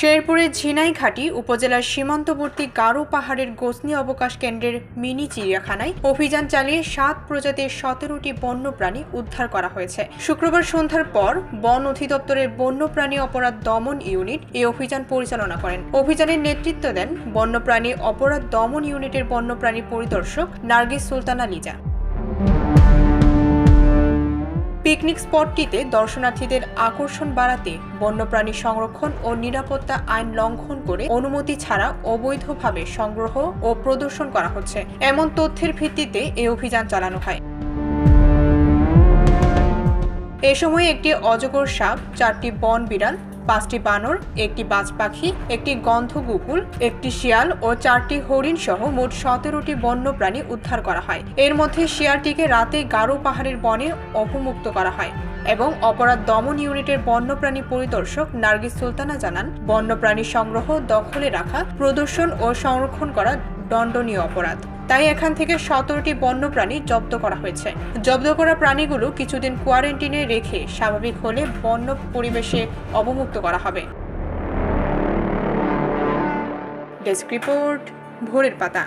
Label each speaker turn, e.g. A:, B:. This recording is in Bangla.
A: শেরপুরের ঝিনাইঘাটি উপজেলার সীমান্তবর্তী গারো পাহাড়ের গজনী অবকাশ কেন্দ্রের মিনি চিড়িয়াখানায় অভিযান চালিয়ে ৭ প্রজাতির ১৭টি বন্যপ্রাণী উদ্ধার করা হয়েছে। শুক্রবার সন্ধ্যার পর বন অধিদপ্তরের বন্যপ্রাণী অপরাধ দমন ইউনিট এই অভিযান পরিচালনা করেন। অভিযানের নেতৃত্ব দেন বন্যপ্রাণী অপরাধ দমন ইউনিটের বন্যপ্রাণী পরিদর্শক নার্গিস সুলতানা লিজা। পিকনিক স্পটটিতে দর্শনার্থীদের আকর্ষণ বাড়াতে বন্যপ্রাণী সংরক্ষণ ও নিরাপত্তা আইন লঙ্ঘন করে অনুমতি ছাড়া অবৈধভাবে সংগ্রহ ও প্রদর্শন করা হচ্ছে এমন তথ্যের ভিত্তিতে এই অভিযান চালানো হয়। এ সময় একটি অজগর সাপ, ৪টি বন বিড়াল, ৫টি বানর, একটি বাজ পাখি, একটি গন্ধকুকুর, একটি শিয়াল ও ৪টি হরিণ সহ মোট ১৭টি বন্যপ্রাণী উদ্ধার করা হয়। এর মধ্যে শিয়ালটিকে রাতে গারো পাহাড়ের বনে অবমুক্ত করা হয় এবং অপরাধ দমন ইউনিটের বন্যপ্রাণী পরিদর্শক নার্গিস সুলতানা জানান, বন্যপ্রাণী সংগ্রহ, দখলে রাখা, প্রদর্শন ও সংরক্ষণ করা দণ্ডনীয় অপরাধ। তাই এখান থেকে ১৭টি বন্যপ্রাণী জব্দ করা হয়েছে। জব্দ করা প্রাণীগুলো কিছুদিন কোয়ারেন্টিনে রেখে স্বাভাবিক হলে বন্য পরিবেশে অবমুক্ত করা হবে। ডেস্ক রিপোর্ট, ভোরের পাতা।